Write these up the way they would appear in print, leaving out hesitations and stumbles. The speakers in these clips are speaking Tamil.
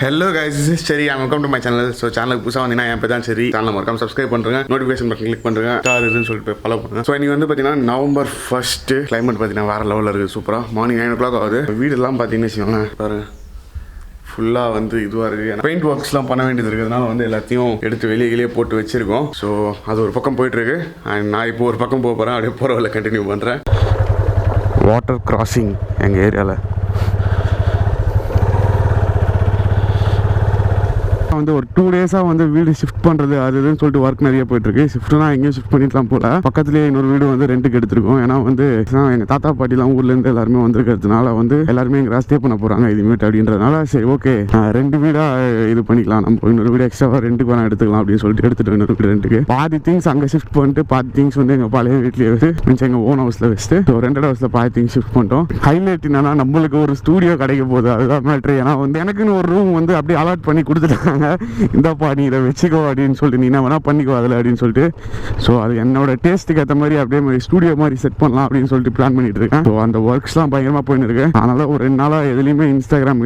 Hello guys, this is Cherry. Welcome to my channel. So channel புதுசா வந்தீங்கன்னா என் பேர் தான் Cherry. சேனலை மறக்காம சப்ஸ்கிரைப் பண்ணுங்க, நோட்டிஃபிகேஷன் பட்டன் கிளிக் பண்ணுங்க, ஸ்டார் இதுன்னு சொல்லிட்டு ஃபாலோ பண்ணுங்க. ஸோ இன்னைக்கு வந்து பார்த்தீங்கன்னா நவம்பர் 1 கிளைமேட் பார்த்தீங்கன்னா வேற லெவலில் இருக்குது. சூப்பராக மார்னிங் 9 o'clock ஆகுது. வீடெல்லாம் பார்த்தீங்கன்னு வச்சுக்கோங்களேன், பாருங்க ஃபுல்லாக வந்து இதுவாக இருக்குது. பெயிண்ட் ஒர்க்ஸ்லாம் பண்ண வேண்டியது இருக்கிறதுனால வந்து எல்லாத்தையும் எடுத்து வெளியே போட்டு வச்சுருக்கோம். ஸோ அது ஒரு பக்கம் போயிட்டுருக்கு. அண்ட் நான் இப்போ ஒரு பக்கம் போக போகிறேன், அப்படியே போகிற வழியில் கண்டினியூ பண்ணுறேன். வாட்டர் கிராசிங் எங்கள் ஏரியாவில் வந்து ஒரு 2 days வந்து வீடு ஷிஃப்ட் பண்ணுறது அது இதுன்னு சொல்லிட்டு ஒர்க் நிறைய போயிட்டுருக்கு. ஷிஃப்ட்லாம் எங்கேயும் ஷிஃப்ட் பண்ணிடலாம் போல. பக்கத்துலேயே இன்னொரு வீடு வந்து ரெண்டுக்கு எடுத்துருக்கோம். ஏன்னா வந்து எங்கள் தாத்தா பாட்டிலாம் ஊர்லேருந்து எல்லாருமே வந்திருக்கிறதுனால வந்து எல்லாருமே எங்கள் ஸ்டே பண்ண போகிறாங்க இதுமேட்டு அப்படின்றதுனால சரி ஓகே 2 வீடாக இது பண்ணிக்கலாம், நம்ம இன்னொரு வீடு எக்ஸ்ட்ராவாக ரெண்டுக்கு வேணால் எடுத்துக்கலாம் அப்படின்னு சொல்லிட்டு எடுத்துகிட்டு இன்னொரு வீடு ரெண்டுக்கு பாதி திங்ஸ் அங்கே ஷிஃப்ட் பண்ணிட்டு பாதி திங்ஸ் வந்து எங்கள் பழைய வீட்லேயே வச்சு மிச்சம் எங்கள் ஓன் ஹவுஸில் வச்சுட்டு ஸோ 2 ஹவுஸில் பாதி திங்ஸ் ஷிஃப்ட் பண்ணிட்டோம். ஹைலைட் என்னன்னா நம்மளுக்கு ஒரு ஸ்டூடியோ கிடைக்க போகுது, அதுதான் மேட்ரு. ஏன்னா வந்து எனக்குன்னு ஒரு ரூம் வந்து அப்படியே அலாட் பண்ணி கொடுத்துட்டாங்க. இந்தப்பா நீ இதை வச்சுக்கோ அப்படின்னு சொல்லிட்டு, நீ என்ன வேணா பண்ணிக்கோ அதில் அப்படின்னு சொல்லிட்டு. ஸோ அது என்னோட டேஸ்ட்டுக்கு ஏற்ற மாதிரி அப்படியே ஸ்டூடியோ மாதிரி செட் பண்ணலாம் அப்படின்னு சொல்லிட்டு பிளான் பண்ணிட்டு இருக்கேன். ஸோ அந்த ஒர்க்ஸ்லாம் பயங்கரமாக போயின்னு இருக்கு. அதனால ஒரு 2 நாளாக எதுலையுமே இன்ஸ்டாகிராம்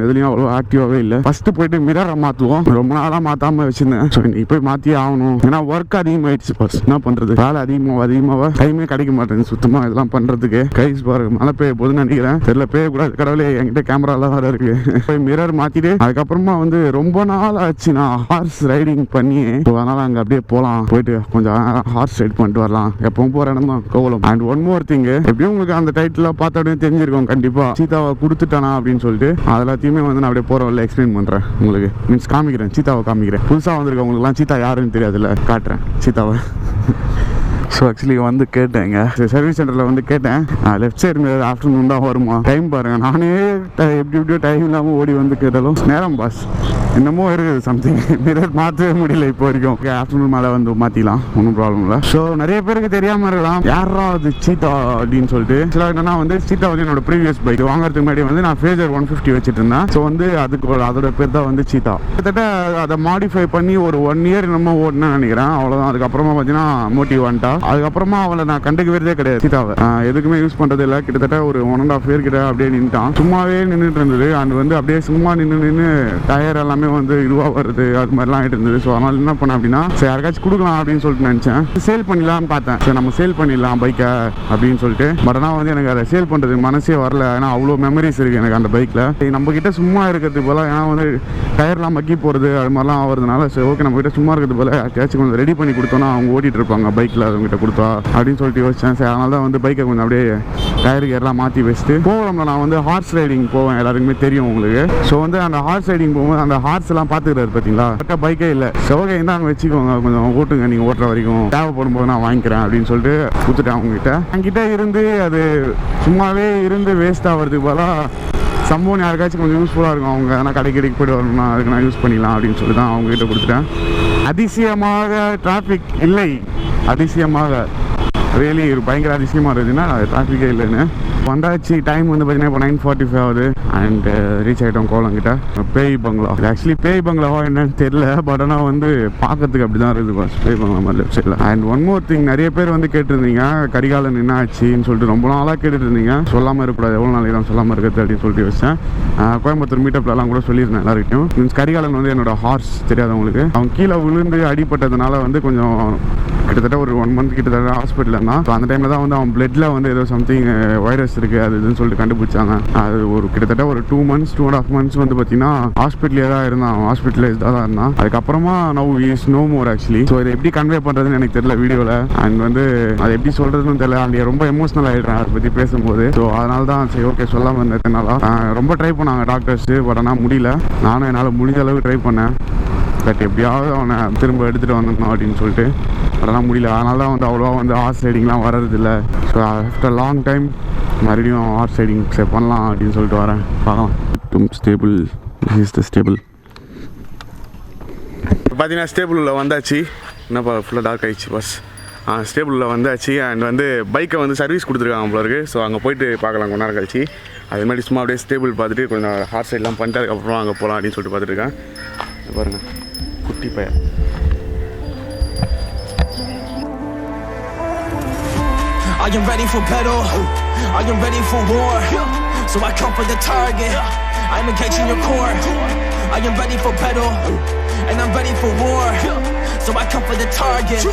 எதுலையும் அவ்வளோ ஆக்டிவாகவே இல்லை. ஃபர்ஸ்ட் போயிட்டு மிரரை மாற்றுவோம், ரொம்ப நாளாக மாற்றாம வச்சிருந்தேன். ஸோ இன்னைக்கு போய் மாற்றியே ஆகணும். ஏன்னா ஒர்க் அதிகமாகிடுச்சு. ஃபர்ஸ்ட் என்ன பண்ணுறது, வேலை அதிகமாக டைமே கிடைக்க மாட்டேங்குது சுத்தமாக இதெல்லாம் பண்ணுறதுக்கு. கைஸ் பாருங்க மழை பெய்ய போதுன்னு நினைக்கிறேன், தெரியல பெய்யக்கூடாது கடவுளே, என்கிட்ட கேமராலாம் வேறு இருக்கு. போய் மிரர் மாற்றிட்டு அதுக்கப்புறமா வந்து ரொம்ப நாள் ஆச்சு நான் ஹார்ஸ் ரைடிங் பண்ணி. அதனால அங்கே அப்படியே போகலாம், போயிட்டு கொஞ்சம் ஹார்ஸ் ரைட் பண்ணிட்டு வரலாம். எப்பவும் போகிற இடம் தான் Kovalam. And one more thing, எப்படியும் உங்களுக்கு அந்த டைட்டில் பார்த்த அப்படியே தெரிஞ்சிருக்கும் கண்டிப்பா, சீதாவை கொடுத்துட்டானா அப்படின்னு சொல்லிட்டு. அது எல்லாத்தையுமே வந்து நான் அப்படியே போகிற வழியில் எக்ஸ்பிளைன் பண்ணுறேன் உங்களுக்கு, மீன்ஸ் காமிக்கிறேன், சீதாவை காமிக்கிறேன். புதுசாக வந்திருக்கவங்களுக்குலாம் சீதா யாருன்னு தெரியாதுல்ல, காட்டுறேன் சீதாவை. ஸோ ஆக்சுவலி வந்து கேட்டேங்க சர்வீஸ் சென்டரில் வந்து கேட்டேன், லெஃப்ட் சைடு மிரர் ஆஃப்டர்நூன் தான் வருமா, டைம் பாருங்க. நானே எப்படியோ டைம் இல்லாமல் ஓடி வந்து கேட்டாலும் நேரம் பாஸ் என்னமோ இருக்குது சம்திங், மிரர் மாற்றவே முடியல இப்போ வரைக்கும். ஆஃப்டர்நூன் மேலே வந்து மாற்றிக்கலாம், ஒன்றும் ப்ராப்ளம் இல்லை. ஸோ நிறைய பேருக்கு தெரியாமல் இருக்கலாம் யாரா அது சீட்டா அப்படின்னு சொல்லிட்டு. சில என்னன்னா வந்து சீட்டா வந்து என்னோட ப்ரீவியஸ் பைக் வாங்குறதுக்கு முன்னாடி வந்து நான் Fazer150 வச்சுட்டு இருந்தேன். ஸோ வந்து அதுக்கு அதோட பேர் தான் வந்து சீட்டா. கிட்டத்தட்ட அதை மாடிஃபை பண்ணி ஒரு 1 year நம்ம ஓடணும்னு நினைக்கிறேன், அவ்வளோதான். அதுக்கப்புறமா பார்த்தீங்கன்னா மோட்டிவ் வந்துட்டா. அதுக்கப்புறமா அவளை நான் கண்டுக்கவே கிடையாது சீட்டாவை, எதுக்குமே யூஸ் பண்ணுறது இல்லை. கிட்டத்தட்ட ஒரு 1.5 year கிட்ட அப்படியே நின்றுட்டான், சும்மாவே நின்றுட்டு இருந்தது. அண்ட் வந்து அப்படியே சும்மா நின்று டயர் எல்லாமே வந்து இதுவாக வருது, அது மாதிரிலாம் ஆகிட்டு இருந்தது. ஸோ அதனால என்ன பண்ணேன் அப்படின்னா சரி யாருக்காச்சும் கொடுக்கலாம் அப்படின்னு சொல்லிட்டு நினச்சேன். சேல் பண்ணிடலான்னு பார்த்தேன், சரி நம்ம சேல் பண்ணிடலாம் பைக்கை அப்படின்னு சொல்லிட்டு. பட் ஆனால் வந்து எனக்கு அதை சேல் பண்ணுறது மனசே வரல. ஏன்னா அவ்வளோ மெமரிஸ் இருக்குது எனக்கு அந்த பைக்கில். நம்ம கிட்ட சும்மா இருக்கிறது போல, ஏன்னா வந்து டயர்லாம் மக்கி போகிறது அது மாதிரிலாம் ஆகிறதுனால சரி ஓகே நம்ம கிட்ட சும்மா இருக்கிறது போல யாராச்சும் கொஞ்சம் ரெடி பண்ணி கொடுத்தோன்னா அவங்க ஓட்டிகிட்டு இருப்பாங்க பைக்கில், அவங்ககிட்ட கொடுத்தா அப்படின்னு சொல்லிட்டு யோசிச்சேன். சரி அதனால தான் வந்து பைக்கை கொஞ்சம் அப்படியே டயர் கேர்லாம் மாற்றி வச்சுட்டு போகலாம்ல. நான் வந்து ஹார்ஸ் ரைடிங் போவேன், எல்லாருக்குமே தெரியும் உங்களுக்கு. ஸோ வந்து அந்த ஹார்ஸ் ரைடிங் போகும்போது அந்த ஹார்ஸ் எல்லாம் பார்த்துக்கிறாரு பார்த்தீங்களா, கரெக்டாக பைக்கே இல்லை. சோகை இருந்தாங்க வச்சுக்கோங்க, கொஞ்சம் ஓட்டுங்க நீங்கள் ஓட்டுற வரைக்கும், தேவைப்படும் போது நான் வாங்கிக்கிறேன் அப்படின்னு சொல்லிட்டு கொடுத்துட்டேன் அவங்ககிட்ட. என்கிட்ட இருந்து அது சும்மாவே இருந்து வேஸ்ட் ஆகிறதுக்கு பதிலாக சம்பவம் யாருக்காச்சும் கொஞ்சம் யூஸ்ஃபுல்லாக இருக்கும், அவங்க ஆனால் கடைக்கு போய்ட்டு வரணும்னா அதுக்கு நான் யூஸ் பண்ணிக்கலாம் அப்படின்னு சொல்லி தான் அவங்ககிட்ட கொடுத்துட்டேன். அதிசயமாக டிராஃபிக் இல்லை, அதிசயமாக ரியலி ஒரு பயங்கர அதிசயமாக இருந்துச்சுன்னா டிராஃபிக்கே இல்லைன்னு வந்தாச்சு. டைம் வந்து பார்த்தீங்கன்னா இப்போ 9:45 ஆகுது. அண்ட் ரீச் ஆகிட்டோம் கோலங்கிட்ட. பேய் பங்களா, ஆக்சுவலி பேய் பங்களாவா என்னன்னு தெரியல, பட் ஆனால் வந்து பார்க்கறதுக்கு அப்படி தான் இருக்குது பாஸ், பேய் பங்களா மாதிரி லெஃப்ட் சைடில். அண்ட் ஒன் மோர் திங், நிறைய பேர் வந்து கேட்டிருந்தீங்க கரிகாலன் என்ன ஆச்சுன்னு சொல்லிட்டு, ரொம்ப நாளாக கேட்டுட்டு இருந்தீங்க. சொல்லாமல் இருக்கக்கூடாது, எவ்வளோ நாளைக்கு தான் சொல்லாமல் இருக்கிறது அப்படின்னு சொல்லிட்டு வச்சேன். கோயம்புத்தூர் மீட்டப்லலாம் கூட சொல்லியிருந்தேன் எல்லாருக்கிட்டையும். மீன்ஸ் கரிகாலன் வந்து என்னோட ஹார்ஸ் தெரியாதவங்களுக்கு, அவன் கீழே விழுந்து அடிப்பட்டதுனால வந்து கொஞ்சம் கிட்டத்தட்ட ஒரு 1 month கிட்டத்தட்ட ஹாஸ்பிட்டலில் இருந்தான். ஸோ அந்த டைமில் தான் வந்து அவன் பிளட்டில் வந்து ஏதோ சம்திங் வைரஸ் இருக்குது அது இதுன்னு சொல்லிட்டு கண்டுபிடிச்சாங்க. அது ஒரு கிட்டத்தட்ட ஒரு 2 months 2.5 months வந்து பார்த்தீங்கன்னா ஹாஸ்பிட்டலே தான் இருந்தான், ஹாஸ்பிட்டலைஸ்டாக தான் இருந்தான். அதுக்கப்புறமா now is no more actually. So இதை எப்படி கன்வே பண்ணுறதுன்னு எனக்கு தெரியல வீடியோவில். அண்ட் வந்து அதை எப்படி சொல்கிறதுன்னு தெரியல, அண்ட் ரொம்ப எமோஷனல் ஆகிடுறேன் அதை பற்றி பேசும்போது. ஸோ அதனால தான் சரி ஓகே சொல்லாமல் இருந்ததுனால ரொம்ப ட்ரை பண்ணாங்க டாக்டர்ஸு, பட் ஆனால் முடியல. நானும் என்னால் முடிஞ்ச அளவுக்கு ட்ரை பண்ணேன், பட் எப்படியாவது அவனை திரும்ப எடுத்துகிட்டு வந்துடணும் அப்படின்னு சொல்லிட்டு, அதெல்லாம் முடியல. அதனால தான் வந்து அவ்வளோவா வந்து ஹார்ஸ் ரைடிங்லாம் வர்றதில்ல. ஸோ ஆஃப்டர் லாங் டைம் மறுபடியும் ஹார்ஸ் ரைடிங் பண்ணலாம் அப்படின்னு சொல்லிட்டு வரேன், பார்க்கலாம். ஸ்டேபிள் இஸ் த ஸ்டேபிள் பார்த்தீங்கன்னா ஸ்டேபிளில் வந்தாச்சு. என்னப்பா ஃபுல்லாக டார்க் ஆகிடுச்சு பஸ். ஸ்டேபிளில் வந்தாச்சு. அண்ட் வந்து பைக்கை வந்து சர்வீஸ் கொடுத்துருக்காங்க போல இருக்குது. ஸோ அங்கே போயிட்டு பார்க்கலாம் கொஞ்ச நேரம் கழிச்சு. அது மாதிரி சும்மா அப்படியே ஸ்டேபிள் பார்த்துட்டு கொஞ்சம் ஹார்ஸ் ரைட்லாம் பண்ணிட்டு அதுக்கப்புறம் அங்கே போகலாம் அப்படின்னு சொல்லிட்டு பார்த்துருக்கேன். பாருங்கள் குட்டி பையன். I am ready for battle. I am ready for war. So I come for the target. I'm engaging your core. I am ready for battle, and I'm ready for war. So I come for the target.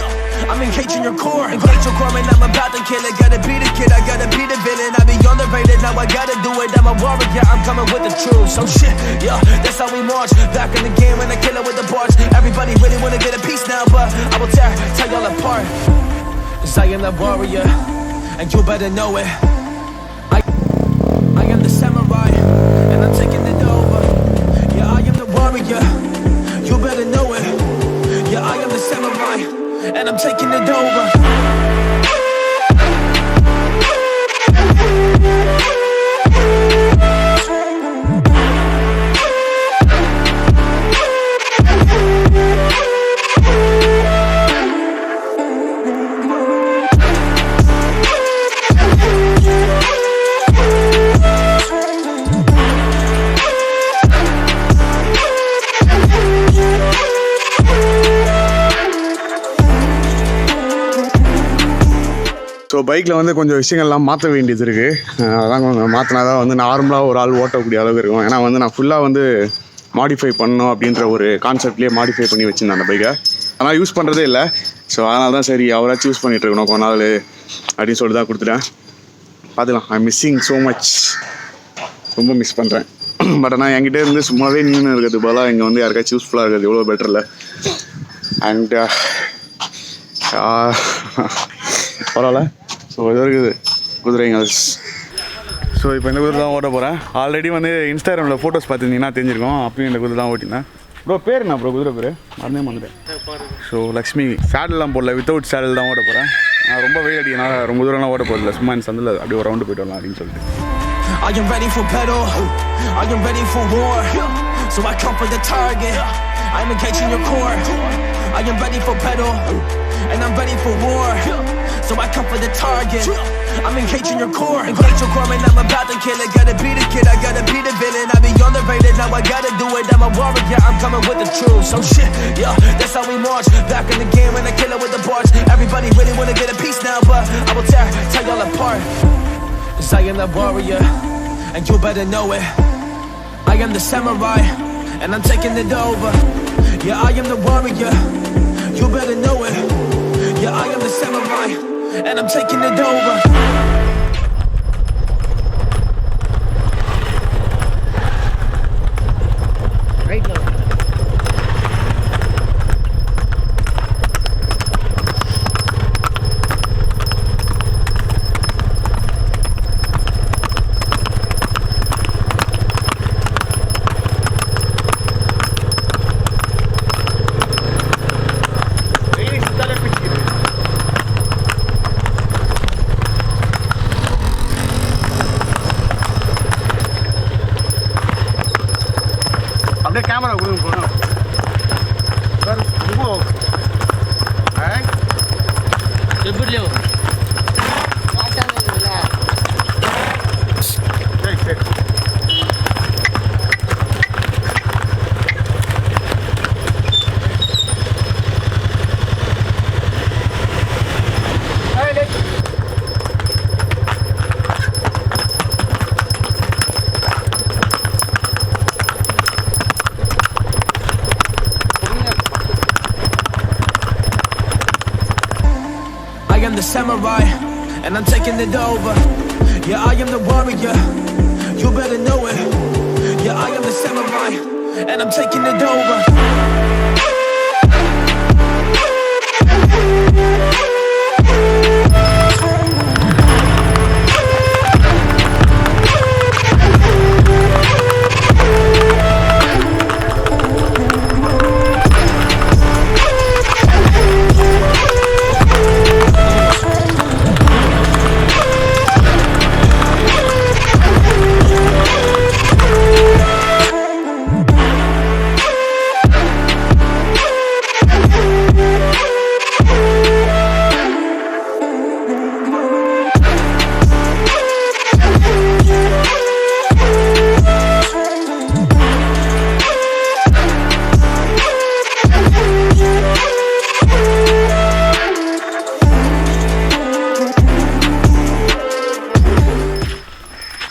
I'm engaging your core. Engage your core, and I'm about to kill it. Gotta be the kid, I gotta be the villain. I be underrated, now I gotta do it. I'm a warrior, I'm coming with the truth. So shit, yeah, that's how we march. Back in the game when I kill it with the bars. Everybody really wanna get a piece now, but I will tear y'all apart. Cause I am the warrior, and you better know it. I am the samurai, and I'm taking it over. Yeah, I am the warrior, you better know it. Yeah, I am the samurai, and I'm taking it over. So பைக்கில் வந்து கொஞ்சம் விஷயங்கள்லாம் மாற்ற வேண்டியது இருக்குது. அதான் கொஞ்சம் மாற்றினா தான் வந்து நார்மலாக ஒரு ஆள் ஓட்டக்கூடிய அளவுக்கு இருக்கும். ஏன்னா வந்து நான் ஃபுல்லாக வந்து மாடிஃபை பண்ணணும் அப்படின்ற ஒரு கான்செப்ட்லேயே மாடிஃபை பண்ணி வச்சுருந்தேன் அந்த பைக்கை. ஆனால் யூஸ் பண்ணுறதே இல்லை. ஸோ அதனால தான் சரி அவராச்சும் யூஸ் பண்ணிகிட்டு இருக்கணும் கொஞ்ச நாள் அப்படின்னு சொல்லிட்டு தான் கொடுத்துட்டேன். பார்த்துக்கலாம். ஐ மிஸ்ஸிங் ஸோ மச். ரொம்ப மிஸ் பண்ணுறேன். பட் ஆனால் என்கிட்ட இருந்து சும்மாவே நின்று இருக்கிறது போல இங்கே வந்து யாருக்காச்சும் யூஸ்ஃபுல்லாக இருக்கிறது எவ்வளோ பெட்டரில்ல. அண்ட் பரவாயில்ல. ஸோ இது இருக்குது குதிரைங்க. ஸோ இப்போ இந்த குதிரை தான் ஓட்ட போகிறேன். ஆல்ரெடி வந்து இன்ஸ்டாகிராமில் ஃபோட்டோஸ் பார்த்துருந்தீங்கன்னா தெரிஞ்சிருக்கோம். அப்பயும் இந்த குதிரை தான் ஓட்டினேன். ப்ரோ பேர் என்ன ப்ரோ குதிரை பேர்? மறந்தே வந்துட்டேன். ஸோ லக்ஷ்மி. சேடல்லாம் போடல, வித்தவுட் சேடல் தான் ஓட்ட போகிறேன். நான் ரொம்ப வெயில் அடிக்கனால ரொம்ப தூரம்லாம் ஓட்ட போகிறதில்ல. சும்மா இந்த சந்தில் அப்படியே ஒரு ரவுண்டு போய்ட்டு வரலாம் அப்படின்னு சொல்லிட்டு. I am ready for battle, I am ready for war. So I come for the target, I am engaging your core. I am ready for battle, and I'm ready for war. So I come for the target, I'm engaging your core. Engage your core, and I'm about to kill it. Gotta be the kid, I gotta be the villain. I be underrated, now I gotta do it. I'm a warrior, I'm coming with the truth. So shit, yeah, that's how we march. Back in the game when I kill it with the bars. Everybody really wanna get a piece now, but I will tear y'all apart. Cause I am the warrior, and you better know it. I am the samurai, and I'm taking it over. Yeah, I am the warrior, you better know it. Yeah, I am the samurai, and I'm taking it over. Right now. அப்படியே கேமரா கொடுங்க போகணும் சார். ரொம்ப எப்படி சரி சரி. I am the samurai, and I'm taking it over. Yeah, I am the warrior, you better know it. Yeah, I am the samurai, and I'm taking it over.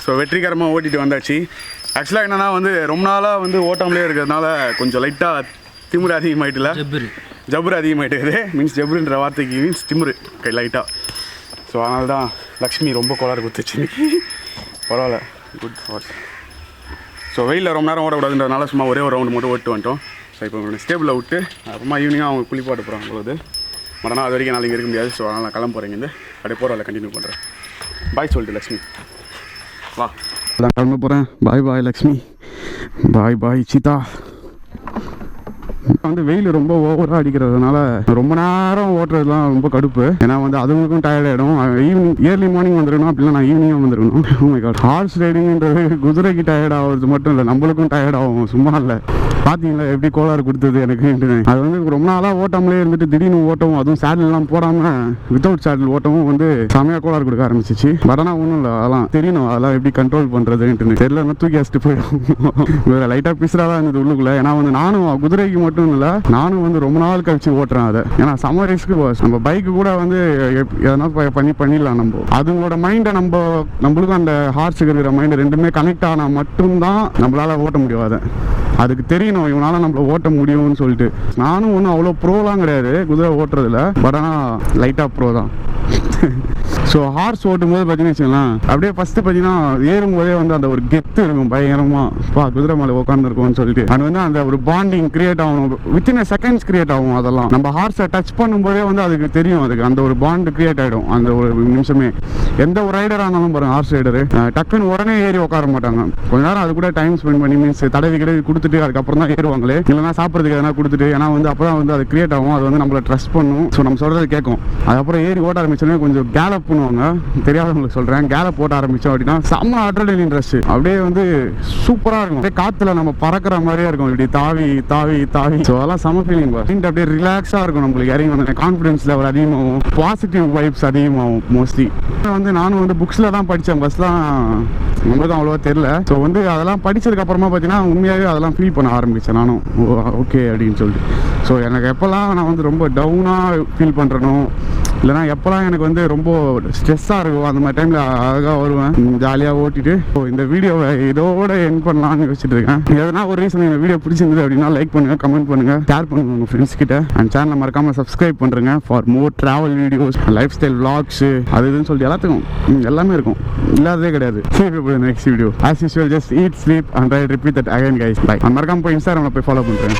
So வெற்றிகரமாக ஓட்டிகிட்டு வந்தாச்சு. ஆக்சுவலாக என்னன்னா வந்து ரொம்ப நாளாக வந்து ஓட்டாமலே இருக்கிறதுனால கொஞ்சம் லைட்டாக திமிரு அதிகமாயிட்டுல ஜபுரு அதிகமாயிட்டுது மீன்ஸ் ஜபுருன்ற வார்த்தைக்கு மீன்ஸ் திமிரு லைட்டாக. ஸோ அதனால தான் லக்ஷ்மி ரொம்ப கோளாறு கொடுத்துச்சு இன்னைக்கு. பரவாயில்ல, குட் வாட்ச். ஸோ வெயிலில் ரொம்ப நேரம் ஓடக்கூடாதுன்றதுனால சும்மா ஒரே ஒரு ரவுண்டு மட்டும் ஓட்டு வந்துட்டோம். ஸோ இப்போ ஸ்டேபிளில் விட்டு அப்புறமா ஈவினிங்காக அவங்க குளிப்பாட்டு போகிறாங்க பொழுது மறுநாள் அது வரைக்கும் நாளைக்கு இருக்க முடியாது. ஸோ அதனால் நான் கிளம்ப போகிறேங்க இருந்து அப்படியே போகிற கண்டினியூ பண்ணுறேன். பாய் சொல்லிட்டு லக்ஷ்மி வா, நான் கிளம்ப போகிறேன். பாய் பாய் லக்ஷ்மி, பாய் பாய் சீதா. வந்து வெயில் ரொம்ப ஓவராக அடிக்கிறதுனால ரொம்ப நேரம் ஓட்டுறதுலாம் ரொம்ப கடுப்பு. ஏன்னா வந்து அதுங்களுக்கும் டயர்ட் ஆகிடும். ஈவினிங் ஏர்லி மார்னிங் வந்துருக்கணும், அப்படின்னா நான் ஈவினிங்காக வந்துருக்கணும். ஹார்ஸ் ரைடிங்ன்றது குதிரைக்கு டயர்ட் ஆகிறது மட்டும் இல்லை, நம்மளுக்கும் டயர்ட் ஆகும். சும்மா இல்லை, பார்த்தீங்களா எப்படி கோளாறு கொடுத்தது எனக்கு. அது வந்து ரொம்ப நாளாக ஓட்டாமலே இருந்துட்டு திடீர்னு ஓட்டவும், அதுவும் சேடல்லாம் போடாமல் வித்தவுட் சேடல் ஓட்டவும் வந்து செமையாக கோளாறு கொடுக்க ஆரம்பிச்சிச்சு. பட் ஆனால் ஒன்றும் இல்லை, அதெல்லாம் தெரியணும், அதெல்லாம் எப்படி கண்ட்ரோல் பண்ணுறதுன்ட்டு தெரியலன்னா தூக்கி வச்சுட்டு போயிடும். வேறு லைட்டாக பிசுறாக தான் இருந்தது உள்ளுக்குள்ளே. ஏன்னா வந்து நானும் குதிரைக்கு மட்டும் இல்லை, நானும் வந்து ரொம்ப நாள் கழிச்சு ஓட்டுறேன் அதை. ஏன்னா சம்மர் ரிஸ்க்கு நம்ம பைக்கு கூட வந்து எதனா பண்ணிடலாம். நம்ம அதுங்களோட மைண்டை நம்மளுக்கும் அந்த ஹார்ஸுக்கு இருக்கிற மைண்டு ரெண்டுமே கனெக்ட் ஆனால் மட்டும்தான் நம்மளால் ஓட்ட முடியும். அதை அதுக்கு தெரியணும், இவனால நம்மள ஓட்ட முடியும்னு சொல்லிட்டு. நானும் ஒன்றும் அவ்வளோ ப்ரோலாம் கிடையாது குதிரை ஓட்டுறதுல, பட் ஆனால் லைட்டாக ப்ரோ தான். ஸோ ஹார்ஸ் ஓட்டும் போது பார்த்தீங்கன்னு வச்சுக்கலாம், அப்படியே ஃபஸ்ட்டு பார்த்தீங்கன்னா ஏறும்போதே வந்து அந்த ஒரு கெத்து இருக்கும் பயங்கரமாக, குதிரை மேலே உட்காந்துருக்கோம்னு சொல்லிட்டு. அது வந்து அந்த ஒரு பாண்டிங் கிரியேட் ஆகணும், வித்தின் செகண்ட்ஸ் கிரியேட் ஆகும். அதெல்லாம் நம்ம ஹார்ஸை டச் பண்ணும்போதே வந்து அதுக்கு தெரியும், அதுக்கு அந்த ஒரு பாண்டு கிரியேட் ஆகிடும் அந்த ஒரு நிமிஷமே. எந்த ஒரு ரைடராக இருந்தாலும் பாருங்க, ஹார்ஸ் ரைடரு டக்குன்னு உடனே ஏறி உட்கார மாட்டாங்க. கொஞ்ச நேரம் அது கூட டைம் ஸ்பெண்ட் பண்ணி மீன்ஸ் தடவி கொடுத்துட்டு அதுக்கப்புறம் தான் ஏறுவாங்களே. இல்லைன்னா சாப்பிட்றதுக்கு எதனா கொடுத்துட்டு, ஏன்னா வந்து அப்போ தான் வந்து அது கிரியேட் ஆகும், அது வந்து நம்மளை ட்ரஸ்ட் பண்ணும். ஸோ நம்ம சொல்கிறது கேட்கும். அதுக்கப்புறம் ஏறி ஓட்ட ஆரம்பிச்சோன்னே கொஞ்சம் கேலப் பண்ணுவாங்க. தெரியாதவங்களுக்கு சொல்கிறேன், கேலப் போட்ட ஆரம்பித்தோம் அப்படின்னா செம்ம அட்ரினலின் ரஷ், அப்படியே வந்து சூப்பராக இருக்கும். அப்படியே காற்றுல நம்ம பறக்கிற மாதிரியே இருக்கும், இப்படி தாவி தாவி தாவி. ஸோ அதெல்லாம் செம்ம ஃபீலிங். அப்படியே ரிலாக்ஸாக இருக்கும் நம்மளுக்கு. இறங்கி வந்து கான்ஃபிடன்ஸ் லெவல் அதிகமாகும், பாசிட்டிவ் வைப்ஸ் அதிகமாகும். மோஸ்ட்லி வந்து நானும் வந்து புக்ஸில் தான் படித்தேன், பஸ்லாம் நம்மளுக்கும் அவ்வளோவா தெரில. ஸோ வந்து அதெல்லாம் படித்ததுக்கு அப்புறமா பார்த்தீங்கன்னா உண்மையாகவே அதெல்லாம் ஃபீல் பண்ண ஆரம்பித்தேன் நானும், ஓகே அப்படின்னு சொல்லிட்டு. ஸோ எனக்கு எப்போல்லாம் நான் வந்து ரொம்ப டவுனாக ஃபீல் பண்ணுறனோ, இல்லைனா எப்போல்லாம் எனக்கு வந்து ரொம்ப ஸ்ட்ரெஸ்ஸாக இருக்கும், அந்த மாதிரி டைமில் அழகாக வருவேன், ஜாலியாக ஓட்டிட்டு. ஸோ இந்த வீடியோவை இதோட என் பண்ணலான்னு வச்சுட்டு இருக்கேன். எதனா ஒரு ரீசன் இந்த வீடியோ பிடிச்சிருந்தது அப்படின்னா லைக் பண்ணுங்கள், கமெண்ட் பண்ணுங்கள், ஷேர் பண்ணுங்கள் உங்கள் ஃப்ரெண்ட்ஸ் கிட்ட. அண்ட் சேனலை மறக்காமல் சப்ஸ்கிரைப் பண்ணுறேங்க for more travel videos, life style vlogs, அது இதுன்னு சொல்லிட்டு எல்லாத்துக்கும் எல்லாமே இருக்கும், இல்லாததே கிடையாது. Next video as usual, just eat, sleep and I repeat that again guys. Bye. மறக்காம போய் இன்ஸ்டாகிராமில் போய் ஃபாலோ பண்ணுறேன்.